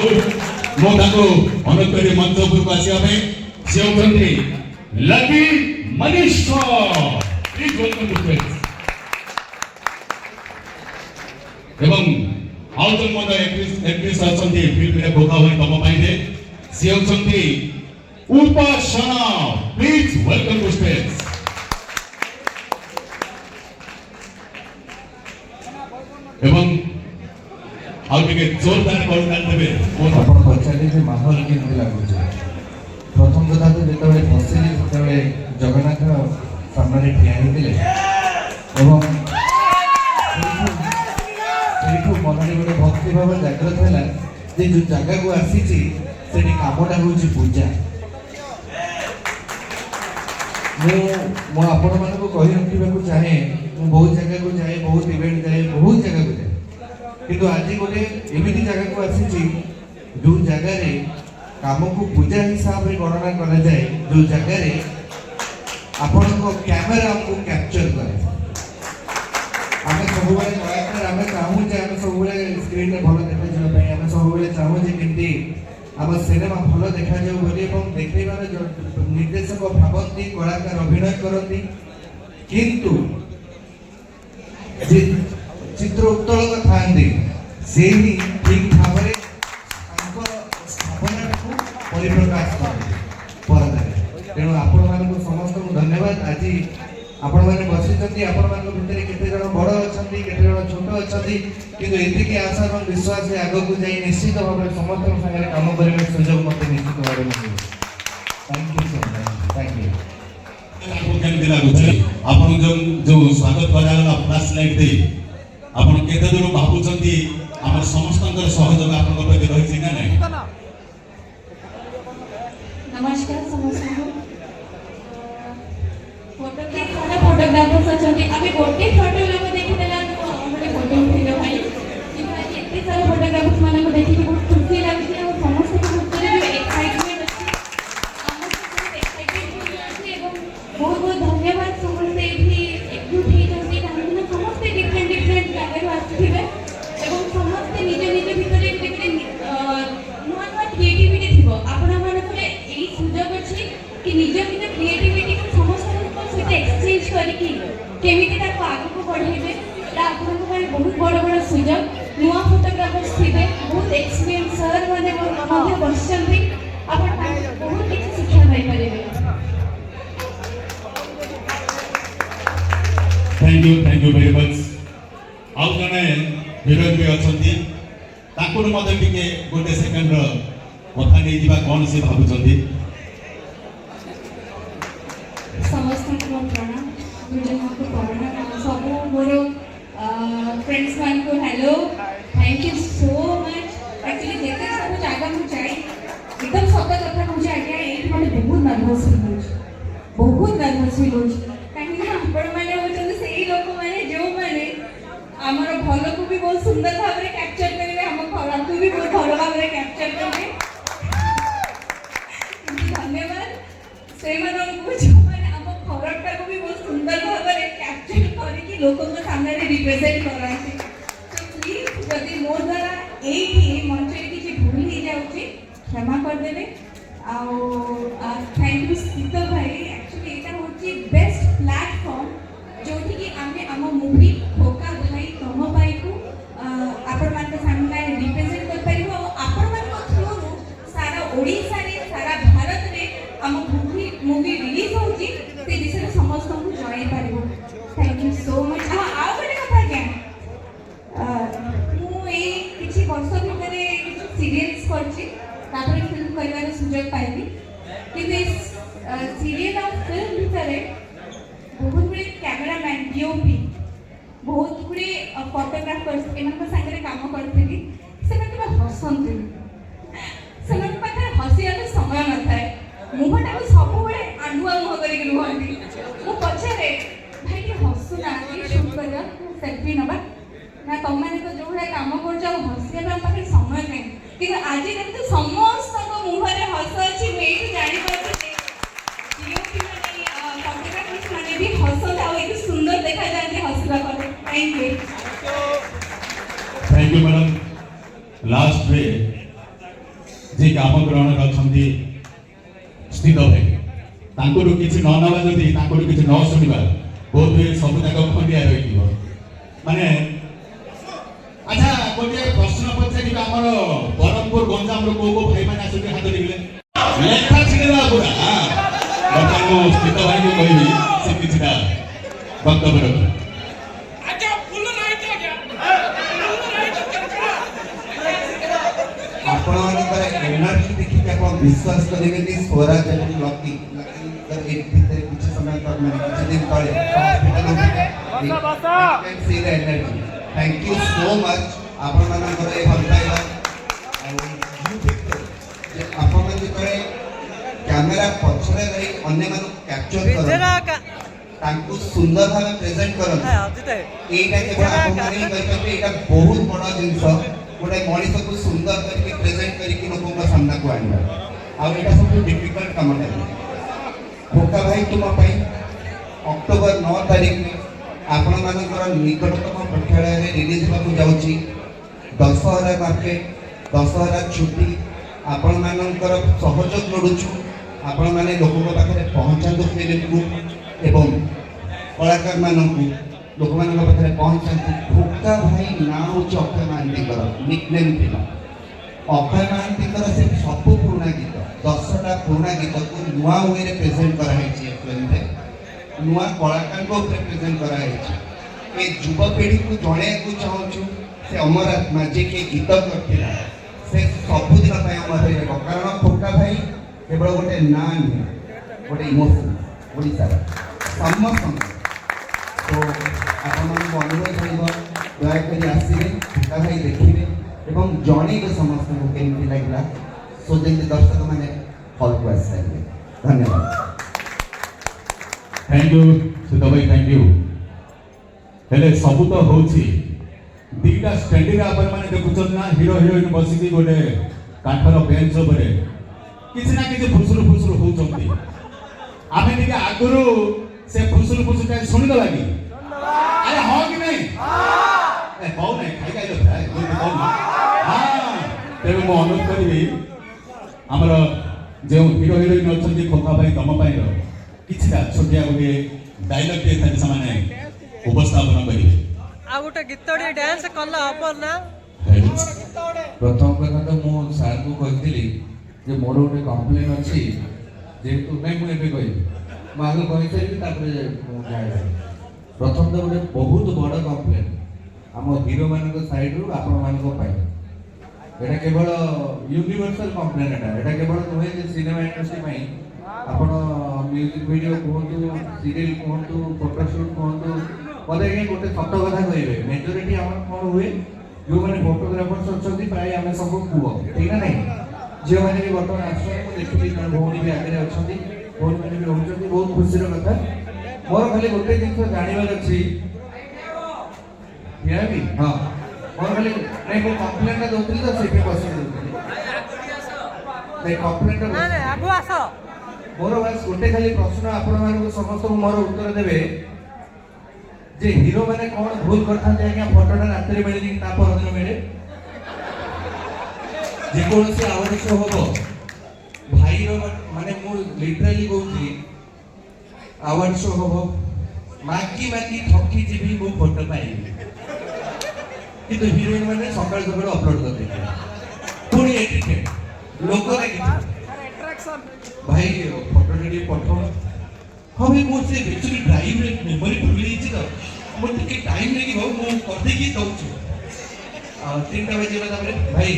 ମୁଁ ତାଙ୍କୁ ଅନୁରୋଧ କରି ମଞ୍ଚ ଉପରକୁ ଆସିବା ପାଇଁ। ସେ ହେଉଛନ୍ତି Lucky Manishk. Please welcome to stage. ଏବଂ ଆଉ ଜଣେ ମଧ୍ୟ ଏକ୍ଟ୍ରେସ୍ ଅଛନ୍ତି ଫିଲ୍ମରେ ଭୋକା ହୋଇ ତମ ପାଇଁ ଯେ ସେ ହେଉଛନ୍ତି ଉପାସନା। Please welcome to stage. ଏବଂ ଆଉ ଟିକେ ଜୋରଦାର କରୁଦାର ଦେବେ। ଆପଣ ପଚାରିଲେ ଯେ ମାହୋଲ କେମିତି ଲାଗୁଛି। ପ୍ରଥମ କଥା ତ ଯେତେବେଳେ ବସିଲି ସେତେବେଳେ ଜଗନ୍ନାଥ ସାମ୍ନାରେ ଠିଆ ହେଇଥିଲେ ଏବଂ ସେଇଠୁ ମନରେ ଗୋଟେ ଭକ୍ତି ଭାବ ଜାଗ୍ରତ ହେଲା ଯେ ଯେଉଁ ଜାଗାକୁ ଆସିଛି ସେଠି କାମଟା ହେଉଛି ପୂଜା। ମୁଁ ଆପଣମାନଙ୍କୁ କହି ରଖିବାକୁ ଚାହେଁ, ମୁଁ ବହୁତ ଜାଗାକୁ ଯାଏ, ବହୁତ ଇଭେଣ୍ଟ ଯାଏ, ବହୁତ ଜାଗାକୁ ଯାଏ, କିନ୍ତୁ ଆଜି ଗୋଟେ ଏମିତି ଜାଗାକୁ ଆସିଛି ଯେଉଁ ଜାଗାରେ କାମକୁ ପୂଜା ହିସାବରେ ଗଣନା କରାଯାଏ, ଯେଉଁ ଜାଗାରେ ଆପଣଙ୍କ କ୍ୟାମେରା ଆମକୁ କ୍ୟାପଚର କରେ। ଆମେ ସବୁବେଳେ କଳାକାର, ଆମେ ଚାହୁଁ ଯେ ଆମେ ସବୁବେଳେ ସ୍କ୍ରିନରେ ଭଲ ଦେଖାଯିବା ପାଇଁ, ଆମେ ସବୁବେଳେ ଚାହୁଁ ଯେ କେମିତି ଆମ ସିନେମା ଭଲ ଦେଖାଯାଉ ବୋଲି ଏବଂ ଦେଖେଇବାର ନିର୍ଦ୍ଦେଶକ ଭାବନ୍ତି, କଳାକାର ଅଭିନୟ କରନ୍ତି, କିନ୍ତୁ ଯେ ଚିତ୍ର ଉତ୍ତୋଳକ ଥାଆନ୍ତି ସେ ହିଁ ଠିକ୍ ଭାବରେ ତାଙ୍କ ଭାବନାକୁ ପରିପ୍ରକାଶ କରନ୍ତି ପରଦାରେ। ତେଣୁ ଆପଣମାନଙ୍କୁ ସମସ୍ତଙ୍କୁ ଧନ୍ୟବାଦ। ଆଜି ଆପଣମାନେ ବସିଛନ୍ତି, ଆପଣମାନଙ୍କ ଭିତରେ କେତେ ଜଣ ବଡ଼ ଅଛନ୍ତି, କେତେ ଜଣ ଛୋଟ ଅଛନ୍ତି, କିନ୍ତୁ ଏତିକି ଆଶା ଏବଂ ବିଶ୍ୱାସ ଯେ ଆଗକୁ ଯାଇ ନିଶ୍ଚିତ ଭାବରେ ସମସ୍ତଙ୍କ ସାଙ୍ଗରେ କାମ କରିବା ସୁଯୋଗ ମୋତେ ନିଶ୍ଚିତ ଭାବରେ ମିଳିବ। Thank you so much. Thank you. କେମିତି ଲାଗୁଛି ଆପଣ ଯୋଉ ସ୍ୱାଗତ କରାଗଲା ଫ୍ଲାସ୍ ଲାଇଟ୍ ଦେଇ, ଆପଣ କେତେ ଦୂର ଭାବୁଛନ୍ତି ଆମର ସମସ୍ତଙ୍କର ସହଯୋଗ ଆପଣଙ୍କ ପ୍ରତି ରହିଛି ନା ନାହିଁ? नमस्कार समस्त फोटोग्राफर्स अछंती आमे गोटे फोटो लोग देखिदेला हमरे फोटो उठेलो भाई कि आज एते सारा फोटोग्राफर्स माने को देखि बहुत खुशी लागछि और समस्त के भितर जो एक्साइटमेंट अछि हमर बहुत एक्साइटेड अछि एवं बहुत बहुत धन्यवाद समस्त एठी एकजुट हे जंती काहे समस्त डिफरेंट डिफरेंट जगह आछिबे एवं समस्त निज निज भितर एक नुआ नुआ क्रिएटिविटी थिबो आपना माने कोले एई सुजोग अछि कि निज निज क्रिएटिविटी को समस्त सहित एक्सचेंज करके केमिति ताको आगु बढ़ेबे ता आपनको ପାଇଁ बहुत बड़ बड़ सुजोग नुआ फोटोग्राफर्स थिबे बहुत एक्सपीरियंस सर माने मध्य बसचंती आपण बहुत किछि शिक्षा पाई परिबे। Thank you very much. आउ जने हिरोइन भी अछंती ताको मते टिके गोटे सेकंड रो कथा नै दिबा कोन से भाबुचंती। समस्त को प्रणाम मुझे को प्रणाम सब मोर फ्रेंड्स मान को hello thank you so much. Actually जेते सब जगह मु जाई एकदम सत कथा मुझे आज्ञा एठी मने बहुत नर्वस फील होछ काहे ना आपण माने होचन सेही लोक माने जो माने हमर भलो को भी बहुत सुंदर भाव रे कैप्चर करिवे हम खराब को भी बहुत भलो भाव रे कैप्चर करिवे। धन्यवाद से मानन को जो खरबटा को भी बहुत सुंदर भाव में कैप्चर करके लोकों के सामने रिप्रेजेंट कराते। तो प्लीज जदि मोर द्वारा एठी मंच रे किछि भूल ही जाउची क्षमा कर देबे। आ थैंक यू सीता भाई। एक्चुअली एटा होची बेस्ट प्लेटफॉर्म जोठी कि आमे हम मूवी भोका भाई तम भाई को आपण मान के सामने रिप्रेजेंट कर परिबो। आपण मान को थ्रू सारा ओडिसा रे सारा भारत रे हम मूवी रिलीज होची से विषय समस्त को जॉइन पारिबो। Thank you so much. आ गोटे कथा क्या मु ए किछि वर्ष भितरे किछि सीरियल्स करछि तापर फिल्म करबार सुযোগ पाइबी कि सीरियल और फिल्म भितरे बहुत गुड़े कैमरामैन डीओपी बहुत गुड़े फोटोग्राफर्स एमान संगे काम करथि से हसंती से हसिया समय न थाए मुहटा को सब बड़े आंडुआ मुह करके रुहंती मु पछरे भाई के हसुना शूट करबा सेल्फी नबा ना तुम माने तो जो भाई काम कर जाओ हसिया पाखे समय नहीं कि आज देखते समस्त को मुह रे हस अछि मैं एठी जानि परते डीओपी माने फोटोग्राफर्स माने भी हसत आ एक सुंदर देखा जाते हसला पर। Thank you madam. लास्ट रे जे कि आम ग्रहण अच्छी स्थित भाई तांकुरु किछि न नवा जदि तांकुरु किछि न सुनिबा बहुत हुए सब जाक खंडिया रही माने अच्छा गोटे प्रश्न पचारि आमर बरहमपुर गंजाम को भाई मैंने आसते हाथ देखिले लेखा छिड़ा पूरा बर्तमान स्थित भाई को कहबी से किछटा वक्तव्य रख आपणकर एनर्जी देखिए आप विश्वास करेंगे कि स्वराज और लकी तर एक भीतर कुछ समय तक मैंने कुछ दिन तले hospital see the energy thank you so much आपण मानकर ए भल पाइबा आपण मन जेतरे कैमरा पछरे रही अन्य मानु कैप्चर कर तांकु सुंदर भाव प्रेजेंट करन एटा केवल आपण माने कहते एटा बहुत बड़ा जिंस गोटे मनीष को सुंदर करके प्रेजेंट करके लोगों का सामना को आना और एटा सब डिफिकल्ट काम है भोका भाई तुम अक्टोबर 9 तारीख में आपण मानकर निकटतम प्रेक्षालय रे रिलीज होगा जाउची दशहरा मार्केट दशहरा छुट्टी आपण मानकर सहयोग लोडुछु आपण माने लोगों पाखे पहुंचातु फिल्म को एवं कलाकार मानकु लोक मान पाखे पहुंचातु भोका भाई ना होची अक्षय महांतीकर निकनेम थिला अक्षय महांतीकर से सब पुराना गीत 10टा पुराना गीत को नुआ वे प्रेजेंट करा है फिल्म रे नुआ कलाकार को प्रेजेंट करा है ए युवा पीढ़ी को जणे को चाहूछु से अमर आत्मा जे के गीत करथिला से सब दिन पय अमर रहिबो कारण भोका भाई केवल गोटे ना नहीं गोटे इमोशन ओडिसा समस्त तो आपण अनुरोध रहिबो दयाकरी आसिबे भोका भाई देखिबे एवं जणेबे समस्त को केमति लागला सो जेते दर्शक माने हॉल को आसबे धन्यवाद थैंक यू सुधा भाई थैंक यू हेले सब तो होची दीटा स्टैंडिंग आपण माने देखुछन ना हीरो हीरोइन बसिकी गोटे काठर बेंच उपरे किछि ना किछि फुसुरु फुसुरु होचंती आमे टिके आगुरु से फुसुरु फुसुरु का सुनि दला की अरे हो कि नहीं ए बहु नहीं खाई खाई तो भाई कोई तो हां तेरे मो अनुरोध करबी हमर जे हीरो हीरोइन अछंती खोखा भाई तम पाई रो किछटा छोटिया गोटे डायलॉग दे थाने समाने उपस्थापन करिवे आ गोटे गीतडी डांस कला अपन ना प्रथम कथा तो मो सार को कहथिली जे मोर गोटे कंप्लेन अछि जे तू नहीं मु एबे कहि मागो कहि सारी तापर जाय प्रथम तो गोटे बहुत बड़ कंप्लेन हम हीरो मानक साइड रू आपण मानक पाई एटा केवल यूनिवर्सल कंप्लेन एटा केवल नुहे जे सिनेमा इंडस्ट्री पाई आपण म्यूजिक वीडियो कहतु सीरियल कहतु फोटोशूट कहतु पदे के गोटे सत कथा कहबे मेजॉरिटी हमर कोन हुए जो माने फोटोग्राफर्स अछंती प्राय हमें सब पुओ ठीक ना नहीं जे माने भी वर्तमान आश्रय को देखि कि भौणी भी आगे अछंती भौणी माने भी रहउछंती बहुत खुशी रो कथा मोर खाली गोटे दिन जानिबार अछि या भी हां मोर खाली नहीं को कंप्लेंट का दोतली तो सेपे बसी नहीं कंप्लेंट ना ना आगु आसो मोर बस गोटे खाली प्रश्न आपण मानक समस्त मोर उत्तर देबे जे हीरो माने कोन भूल करथां जे आज्ञा फोटोटा रात्रि बेले कि ता पर दिन बेले जे कोन से आवश्यक होबो भाई रो माने मु लिटरली कहूची आवश्यक होबो माकी माकी थकी जीबी मु फोटो पाइबी किंतु हीरोइन माने सकाळ सकाळ अपलोड कर दे पुणी एडिटेड लोक देखि अट्रैक्शन भाई फोटो रेडी पठो हमें मो से एक्चुअली ड्राइव रे मेमोरी भूल ଯାଇଛି ତ मो टिके टाइम रे कि मो कर दे कि दउछु 3टा बजे बता भाई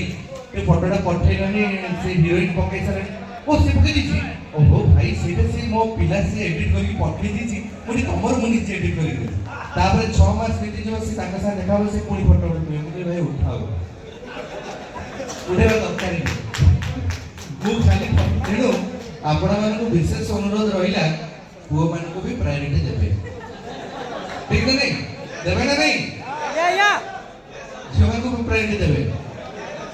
ए फोटोटा पठेलानी से हीरोइन पके सरे ओ से पके दिछि ओहो भाई सेटा से मो पिला से एडिट करके पठे दिछि पुनी तमर मुनि से एडिट करके तापर 6 मास बीती जो से ताका सा देखाबो से पुनी फोटो उठे मुझे भाई उठाओ उठेबा दरकार मु खाली तेणु आपण मानक विशेष अनुरोध रहिला पुओ मान को भी प्रायोरिटी देबे ठीक नहीं देबे ना नहीं या झियो मान को भी प्रायोरिटी देबे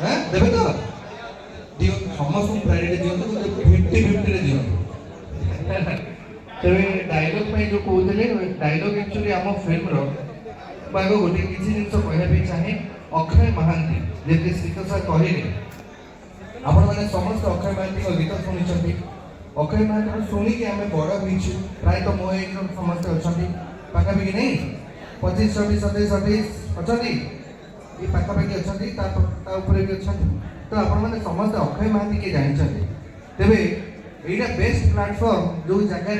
हां देबे तो दियो समस्त को प्रायोरिटी दियो तो 50-50 रे दियो तबे डायलॉग में जो कहउतले डायलॉग एक्चुअली हम फिल्म रो बागो गोटे किछि जिंस कहबे चाहे अक्षय महांती जेते श्रीकसा कहिले आपण मैंने समस्त अक्षय महांती गीत शुणी अक्षय महांती शुणिकी आम बड़ हो प्राय तो मो एज समस्त अच्छा पाखापाखि नहीं 25 26 27 28 अच्छा ये पाखापाखि अच्छा भी अच्छा तो आपण मैंने समस्त अक्षय महांती किए जानते तेरे यहाँ बेस्ट प्लाटफर्म जो जगह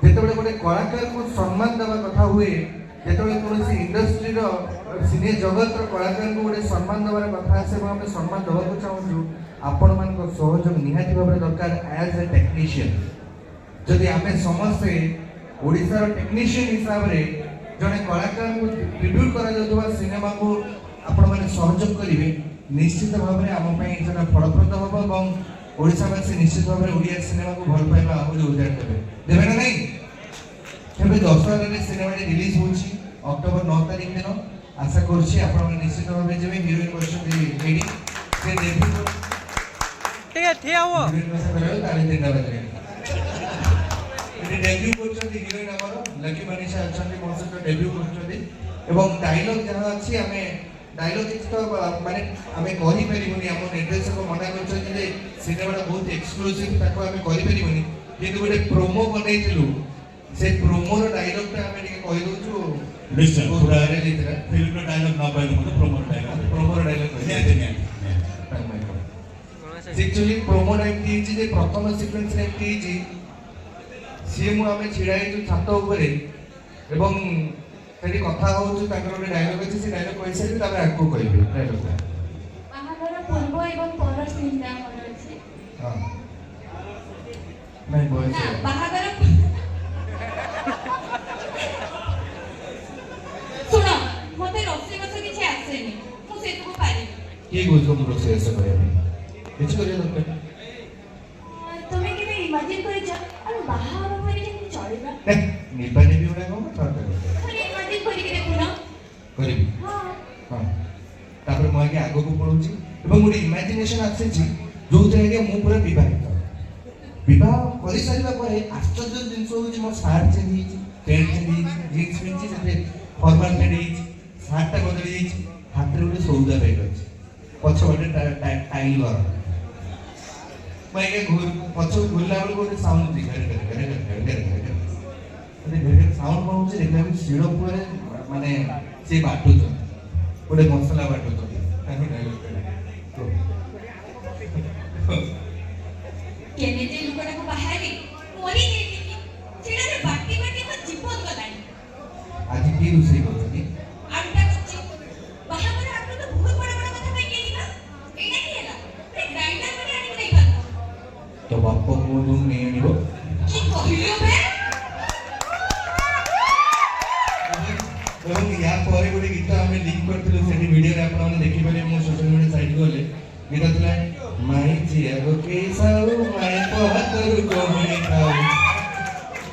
मुझे जिते गोटे कलाकार को सम्मान देवा कथा हुए जिते कौन इंडस्ट्री सिने जगत कलाकार को गोटे सम्मान देवार कथा आसे आम सम्मान देवा चाहूँ आपण मान सहयोग निहाती भाव दरकार एज ए टेक्नीशियन जदि आम समस्ते ओडिशार टेक्नीशियन हिसाब से जड़े कलाकार को ट्रिब्यूट करा सिनेमा को आपण मैंने सहयोग करेंगे निश्चित भाव में आम फलप्रद हम और ओडिशावासी निश्चित भाव में ओडिया सिनेमा को भल पाइबा आहुरी उजाड़ देवे देवे ना नहीं तेरे दशहरा सिनेमा रिलीज होची अक्टोबर 9 तारीख दिन आशा करछि आपण निश्चित भाव में जेबे हीरोइन बसुंती एडी से डेब्यू ठीक है ठिया हुआ ताली दिन बजे एडी डेब्यू करछंती हीरोइन हमर लकी मनीषा अछंती मोर सहित डेब्यू करछंती एवं डायलॉग जहां अछि हमें डायलॉग तो माने आमे कहि परिबोनी हम निर्देशक मना करछन जे सिनेमाटा बहुत एक्सक्लूसिव ताको आमे कहि परिबोनी किंतु गोटे प्रोमो बनैतिलु से प्रोमो रो डायलॉग ता आमे कहि दोछु निश्चय पूरा रे लितरा फिल्म रो डायलॉग ना पाइले मतलब प्रोमो रो डायलॉग निहाती एक्चुअली प्रोमो टाइप थी जे प्रथम सीक्वेंस टाइप थी सी मु आमे छिड़ाई जो छात ऊपर एवं सेठी कथा होछु ताकर गोटे डायलॉग अछि से डायलॉग कहि सारि तापर आगु कहबे डायलॉग बाहागर पूर्व एवं पर सीनटा मन अछि हां नहीं बोल ना बाहागर सुनो मते रोसे बस किछि आसेनी मु सेतु पारि की गोजो मु रोसे ऐसे करे किछ करे दरकार তুমি কি ইমাজিন করে যা আর বাহার মানে কেমন চলবা নিবানি বি উড়া কোন কথা খালি ইমাজিন করে কি দেখুন করিবি हां हां तापर मो आगे आगो को पढुची एवं गोटे इमेजिनेशन आछी जो आगे मु पूरा विवाह करि सारिबा परे आश्चर्य जिंस होची मो सार्ट चेंज हिची पैंट चेंज हिची जीन्स पेंट से फॉर्मल पेंट हिची सार्ट ता बदली हिची हाथ रे गोटे सौदा बैग अछि पछ गोटे टाइल घर मैं के घूर पछ घुरला बेल गोटे साउंड दी करे साउंड कोन होची देखला भी सिडो पुरे माने से बाटू छ गोटे मसला बाटू छ ताकि डायलॉग केने जे लुकड़ा को बाहरी मोरी देती सेडा रे बाटी बाटी को जीवन गलानी आज की रुसई करछी आटा कच्ची बाहागर आपने तो बहुत बड़ा बड़ा कथा कहि केली ना एना की हैला ए ग्राइंडर में आनी नहीं बात तो बाप को तुम नहीं आनिबो की कहियो बे এবং या পরে গোটে গীত আমি লিঙ্ক করছিলু সেটি ভিডিও রে আপনারা দেখি পারে মো সোশ্যাল মিডিয়া সাইট গলে গীত ଥିଲା মাই জিয়া গো কেসাউ মাই পহাতরু কোমি খাও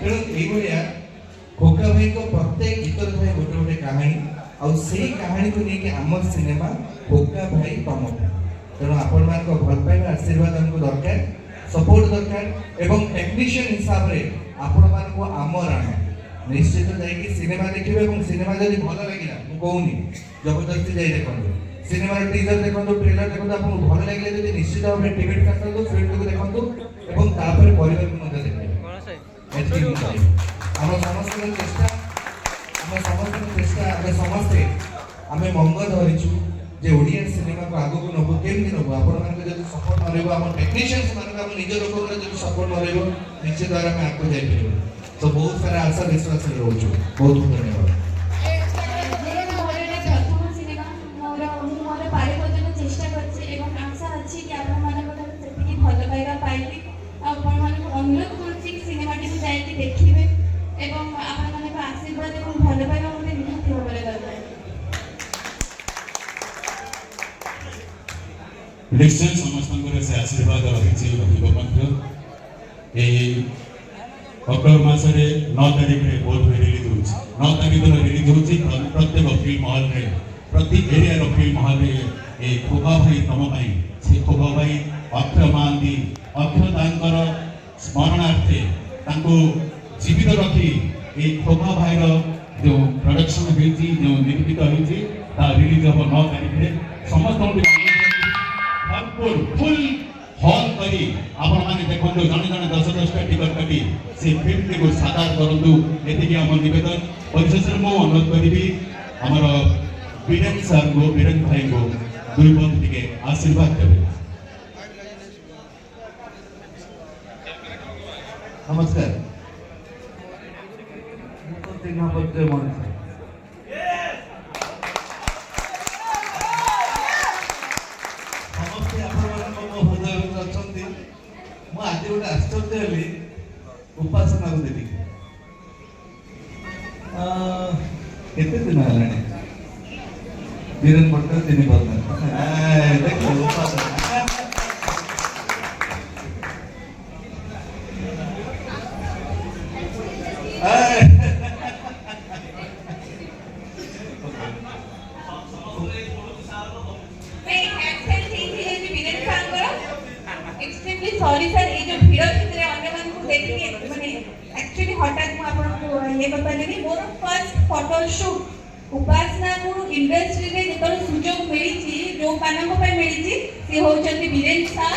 তেଣୁ এইଭଳିଆ ଖୋକା ଭାଇଙ୍କ ପ୍ରତ୍ୟେକ ଗୀତରେ ଥାଏ ଗୋଟେ ଗୋଟେ କାହାଣୀ ଆଉ ସେଇ କାହାଣୀକୁ ନେଇକି ଆମ ସିନେମା ଖୋକା ଭାଇ ତମ ତେଣୁ ଆପଣମାନଙ୍କ ଭଲ ପାଇବା ଆଶୀର୍ବାଦ ଆମକୁ ଦରକାର ସପୋର୍ଟ ଦରକାର ଏବଂ ଟେକ୍ନିସିଆନ ହିସାବରେ ଆପଣମାନଙ୍କୁ ଆମର ଆଣ निश्चित जाइए सिनेमा देखिए और सिनेमा जब भल लगे कहूनी जबरदस्ती जाए देखो सिनेमा टीजर देखो ट्रेलर देखो आपको भल लगे जब निश्चित भाव में टिकट काटू फिल्म को देखो और तापर परिवार को देखिए आम समस्त चेष्टा आम समस्त चेष्टा आम समस्ते आम मंग धरीचु जे ओडिया सिनेमा को आगो को नबो केमती नबो आपण मान जब सपोर्ट न रहबो हम टेक्नीशियंस मान हम निज लोक जब सपोर्ट न रहबो निश्चित द्वारा हम आगो जाई परिबो तो बहुत सारा आशा विश्वास रोचु बहुत धन्यवाद प्रथम सिनेमा मोर पारे पर्यटन चेष्टा करछि एवं आशा अछि कि आपण मानक सेतिकी भल पाइबा पाइबी आपण मानक अनुरोध करछि कि सिनेमाटी को जाइके देखिबे एवं आपण मानक आशीर्वाद एवं भल पाइबा मते निहाती होबरे दरकार निश्चय समस्तଙ୍କର से आशीर्वाद रहिछि ରହିବ ମଧ୍ୟ ଏହି अक्टोबर मासरे 9 तारीख रे बहुत रिलीज होछि 9 तारीख रे रिलीज होछि प्रत्येक फिल्म हॉल रे प्रति एरिया रो फिल्म हॉल रे ए खोबा भाई तम भाई से खोबा भाई अक्षय महांती अक्षय तांकर स्मरणार्थे तांको जीवित रखी ए खोबा भाई रो जो प्रोडक्शन होइछि जो निर्मित होइछि ता रिलीज हो 9 तारीख रे समस्त भरपूर फुल हॉल करी आपण माने देखंतु जने जने 10-10टा टिकट काटी से फिल्म को साकार करंतु एतिकी हमर निवेदन परिशेष मो अनुरोध करिबी हमर वीरेन सर को वीरेन भाई को दुई बंद टिके आशीर्वाद देबे। नमस्कार चिन्ह परिचय मनीष समस्ते आपको मो हृदय अच्छा मु आज गोटे आश्चर्य हली उपासना को देखी केते दिन है वीरेन पटेल तीन बंद देखो उपासना एक्सट्रीमली सॉरी सर ये जो भिड़ भितर अन्य मान को देखिए माने एक्चुअली हठात मु आपन को ये कर पाले नहीं मोर फर्स्ट फोटो शूट उपासना को इंडस्ट्री रे जेतल सुजोग मिली छी जो कानन को मिली छी से हो चंदी वीरेन सर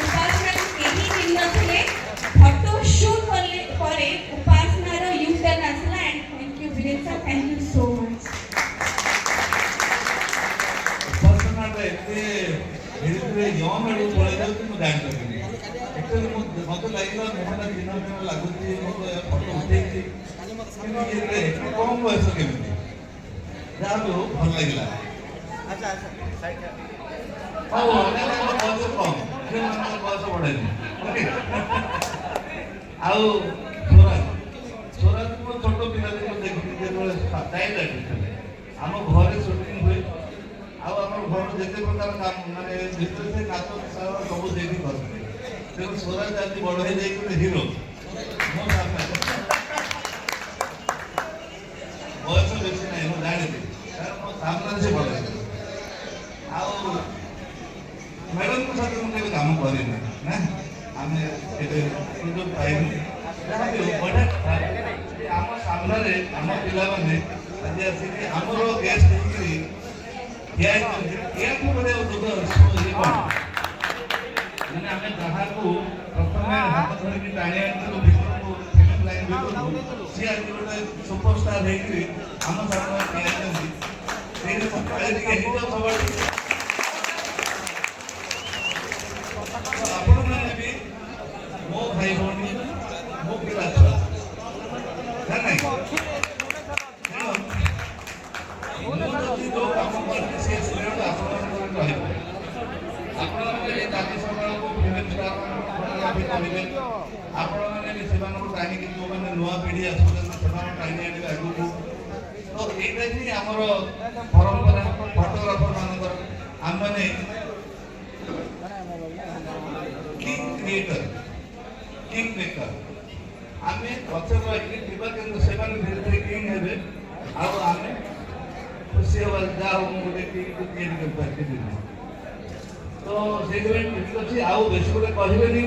उपासना को केही दिन नथले फोटो शूट करे उपासना रो यू टर्न आसला and thank you Viren sir thank you so much Upasana रे धीरे यंग आड़ू पड़े जाऊँ मुझे जान पारे एक्चुअली मत लगे मोहन दिन दिन लगुच फोटो उठे कम बयस केमी जहाँ भी हो भल लगे बयस कम बयस बढ़े आउ स्वराज को छोट पिला देखी चाइल्ड आर्टिस्ट आम घर सुटिंग हुए आम घर जिते प्रकार काम माने भीतर से नाच सब देखी करते तेणु स्वराज आज बड़ हो जाए हिरो मो बयस बेसी ना मुझे जानी मो सामने से बड़ आउ मैडम को साथ मुझे काम करें ना आम सुजोग पाइबू जहाँ भी बढ़िया आम सामने आम पिला मैंने आज आसिक आमर गेस्ट मैंने आम जहाँ को प्रथम हाथ धरिकी टाणी आनी भितर फिल्म लाइन भितर सी आज गोटे सुपरस्टार होम सामने सब आपण मैंने भी मो भाई भौणी मो पिला छुआ जो काम करते से श्रेय आपण ताकि सरकार को फिल्म स्टार फोटोग्राफी करेंगे आपण मैंने भी सेवान को टाइम कि जो मैंने नवा पीढ़ी आसुछन सेवान टाइम आने आगु को तो एटा ही हमर परंपरा फोटोग्राफर मानकर हम माने किंग क्रिएटर किंग मेकर आमे पछर रही दिबा केंद्र सेवान धीरे धीरे किंग हेबे आ आमे खुशी हो जाओ गोटे किंग को क्रिएट कर पाते तो से ठीक अच्छे आउ बेस गोटे कहबेनि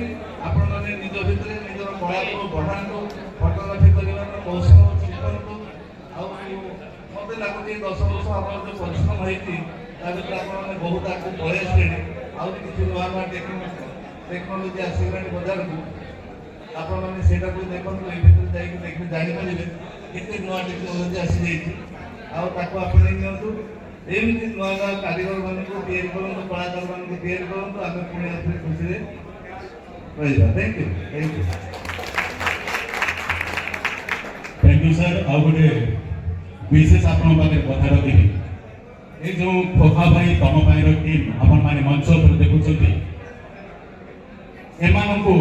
आपण मैंने निज भितर निजर कला को बढ़ातु फोटोग्राफी कर कौशल शिखु मत लगुच 10 वर्ष आप जो परिश्रम होती बहुत आगे पलि आसे आउ किसी नुआ नुआ टेक्नोलोजी आसगला बजार को आपण मैंने से देखो ये भितर जाकि जापारे केते नुआ टेक्नोलोजी आसी जाइए आपणे नियंतु एमती नुआ नुआ कारीगर मान को तैयारी करूँ कलाकार मान को तैयारी करूँ आगे पुणी आसे खुशी रही थैंक यू सर आ गोटे विशेष आपण पाखे कथा रखी ये जो खोखा भाई तम पाई टीम आपण माने मंच पर देखुछथि एमानकु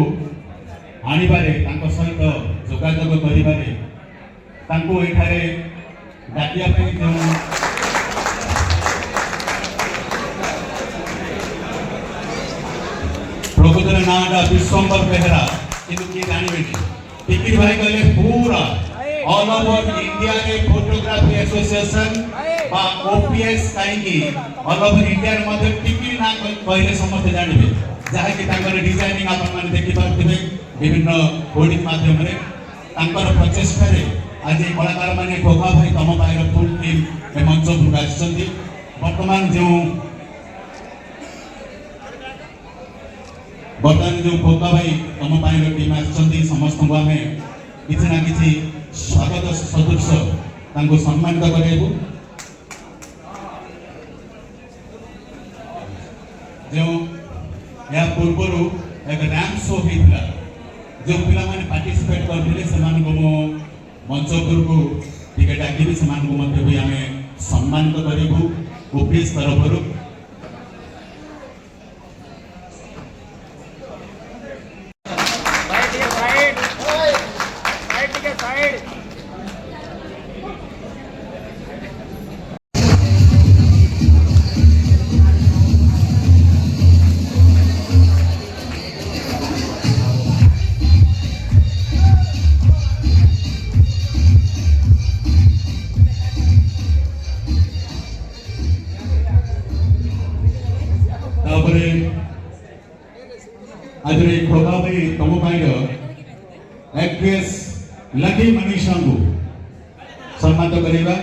आनिबारे तांको सहित जोगाजोग करिबारे तांको एठारे डाकिया पई जो प्रकृतर नाटा विश्वंबर बेहरा किंतु किए जानवे टिकिट भाई कहले पूरा ऑल ओवर इंडिया रे फोटोग्राफी एसोसिएशन बा ओपीएस काईकी ऑल ओवर इंडिया रे मध्य टिकिट ना कहले समस्त जानवे जहा कि तांकर डिजाइनिंग आपण माने देखि पारथिबे विभिन्न होर्डिंग माध्यम रे तांकर प्रचेष्टा रे आज कलाकार माने खोखा भाई तम पाइर फुल टीम ए मंच पर आछंती वर्तमान जो ବର୍ତ୍ତମାନ ଯେଉଁ ଖୋକା ଭାଇ ତମ ପାଇଁ ଟିମ୍ ଆସିଛନ୍ତି ସମସ୍ତଙ୍କୁ ଆମେ କିଛି ନା କିଛି ସ୍ୱାଗତ ସଦୃଶ ତାଙ୍କୁ ସମ୍ମାନିତ କରାଇବୁ। ଯେଉଁ ଏହା ପୂର୍ବରୁ ଏକ ର୍ୟାମ୍ପ ଶୋ ହେଇଥିଲା, ଯେଉଁ ପିଲାମାନେ ପାର୍ଟିସିପେଟ୍ କରିଥିଲେ ସେମାନଙ୍କୁ ମୁଁ ମଞ୍ଚ ଉପରକୁ ଟିକେ ଡାକିବି, ସେମାନଙ୍କୁ ମଧ୍ୟ ବି ଆମେ ସମ୍ମାନିତ କରିବୁ ଅଫିସ୍ ତରଫରୁ। ତାପରେ ଆଜିର ଏଇ ଖୋକା ଭାଇ ତମ ପାଇଁର ଆକ୍ଟ୍ରେସ୍ ଲକି ମନୀଷାଙ୍କୁ ସମ୍ମାନିତ କରିବା।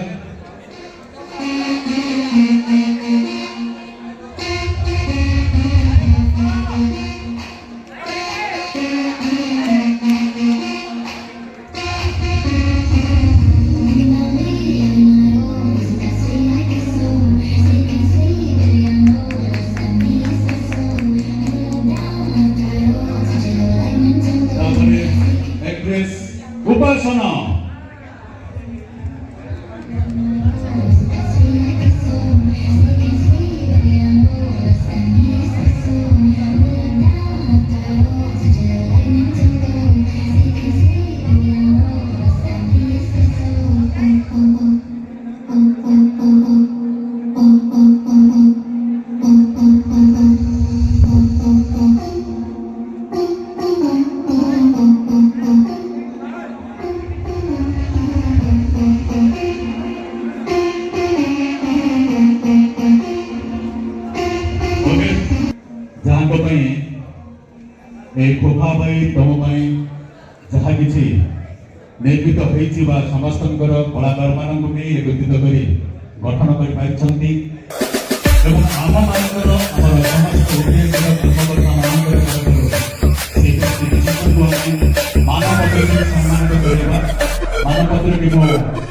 ତାପରେ ଆକ୍ଟ୍ରେସ୍ ଉପାସନା ଯାହାଙ୍କ ପାଇଁ ଏ ଖୋଖା ଭାଇ ତମ ପାଇଁ ଯାହା କିଛି ନିର୍ମିତ ହୋଇଛି ବା ସମସ୍ତଙ୍କର କଳାକାରମାନଙ୍କୁ ନେଇ ଏକତ୍ରିତ କରି ଗଠନ କରିପାରିଛନ୍ତି ଏବଂ ଆମମାନଙ୍କର ଆମର ସମସ୍ତ ଓଡ଼ିଶାର କର୍ମକର୍ତ୍ତାମାନଙ୍କର ସେହି ମାନପତ୍ରରେ ସମ୍ମାନିତ କରିବା। ମାନପତ୍ରଟି ମୁଁ